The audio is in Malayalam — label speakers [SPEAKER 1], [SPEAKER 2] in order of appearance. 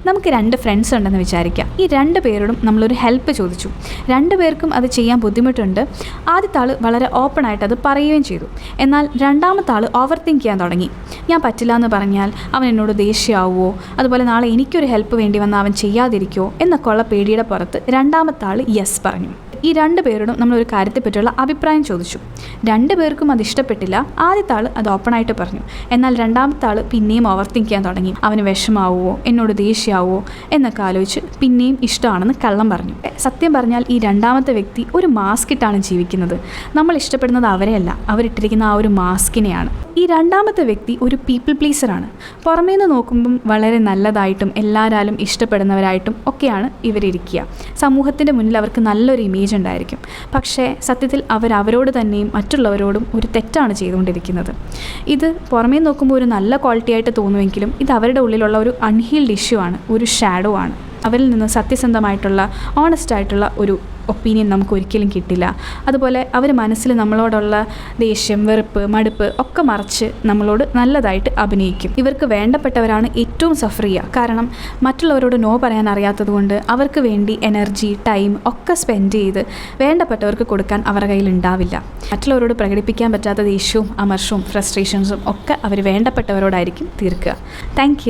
[SPEAKER 1] നമുക്ക് 2 ഫ്രണ്ട്സ് ഉണ്ടെന്ന് വിചാരിക്കാം. ഈ 2 പേരോടും നമ്മളൊരു ഹെൽപ്പ് ചോദിച്ചു. 2 പേർക്കും അത് ചെയ്യാൻ ബുദ്ധിമുട്ടുണ്ട്. ആദ്യത്തെ ആൾ വളരെ ഓപ്പണായിട്ട് അത് പറയുകയും ചെയ്തു. എന്നാൽ രണ്ടാമത്തെ ആൾ ഓവർ തിങ്ക് ചെയ്യാൻ തുടങ്ങി. ഞാൻ പറ്റില്ല എന്ന് പറഞ്ഞാൽ അവൻ എന്നോട് ദേഷ്യമാവുമോ, അതുപോലെ നാളെ എനിക്കൊരു ഹെൽപ്പ് വേണ്ടി വന്നാൽ അവൻ ചെയ്യാതിരിക്കുമോ എന്നൊക്കെയുള്ള പേടിയുടെ പുറത്ത് രണ്ടാമത്തെ ആൾ യെസ് പറഞ്ഞു. ഈ 2 പേരോടും നമ്മളൊരു കാര്യത്തെപ്പറ്റിയുള്ള അഭിപ്രായം ചോദിച്ചു. 2 പേർക്കും അത് ഇഷ്ടപ്പെട്ടില്ല. ആദ്യത്തെ ആൾ അത് ഓപ്പണായിട്ട് പറഞ്ഞു. എന്നാൽ രണ്ടാമത്തെ ആൾ പിന്നെയും ഓവർ തിങ്ക് ചെയ്യാൻ തുടങ്ങി. അവന് വിഷമാവുമോ, എന്നോട് ദേഷ്യമാവുമോ എന്നൊക്കെ ആലോചിച്ച് പിന്നെയും ഇഷ്ടമാണെന്ന് കള്ളം പറഞ്ഞു. സത്യം പറഞ്ഞാൽ ഈ രണ്ടാമത്തെ വ്യക്തി ഒരു മാസ്ക് ഇട്ടാണ് ജീവിക്കുന്നത്. നമ്മൾ ഇഷ്ടപ്പെടുന്നത് അവരെയല്ല, അവരിട്ടിരിക്കുന്ന ആ ഒരു മാസ്കിനെയാണ്. ഈ രണ്ടാമത്തെ വ്യക്തി ഒരു പീപ്പിൾ പ്ലീസറാണ്. പുറമേ നിന്ന് നോക്കുമ്പം വളരെ നല്ലതായിട്ടും എല്ലാവരാലും ഇഷ്ടപ്പെടുന്നവരായിട്ടും ഒക്കെയാണ് ഇവരിയ്ക്കുക. സമൂഹത്തിൻ്റെ മുന്നിൽ അവർക്ക് നല്ലൊരു ഇമേജ് ഉണ്ടായിരിക്കും. പക്ഷേ സത്യത്തിൽ അവരോട് തന്നെയും മറ്റുള്ളവരോടും ഒരു തെറ്റാണ് ചെയ്തുകൊണ്ടിരിക്കുന്നത്. ഇത് പുറമേ നോക്കുമ്പോൾ ഒരു നല്ല ക്വാളിറ്റി ആയിട്ട് തോന്നുമെങ്കിലും ഇത് അവരുടെ ഉള്ളിലുള്ള ഒരു അൺഹീൽഡ് ഇഷ്യൂ ആണ്, ഒരു ഷാഡോ ആണ്. അവരിൽ നിന്ന് സത്യസന്ധമായിട്ടുള്ള ഓണസ്റ്റായിട്ടുള്ള ഒരു ഒപ്പീനിയൻ നമുക്ക് ഒരിക്കലും കിട്ടില്ല. അതുപോലെ അവർ മനസ്സിൽ നമ്മളോടുള്ള ദേഷ്യം, വെറുപ്പ്, മടുപ്പ് ഒക്കെ മറച്ച് നമ്മളോട് നല്ലതായിട്ട് അഭിനയിക്കും. ഇവർക്ക് വേണ്ടപ്പെട്ടവരാണ് ഏറ്റവും സഫർ ചെയ്യുക. കാരണം മറ്റുള്ളവരോട് നോ പറയാൻ അറിയാത്തത് കൊണ്ട് അവർക്ക് വേണ്ടി എനർജി, ടൈം ഒക്കെ സ്പെൻഡ് ചെയ്ത് വേണ്ടപ്പെട്ടവർക്ക് കൊടുക്കാൻ അവരുടെ കയ്യിൽ ഉണ്ടാവില്ല. മറ്റുള്ളവരോട് പ്രകടിപ്പിക്കാൻ പറ്റാത്ത ദേഷ്യവും അമർഷവും ഫ്രസ്ട്രേഷൻസും ഒക്കെ അവർ വേണ്ടപ്പെട്ടവരോടായിരിക്കും തീർക്കുക. താങ്ക്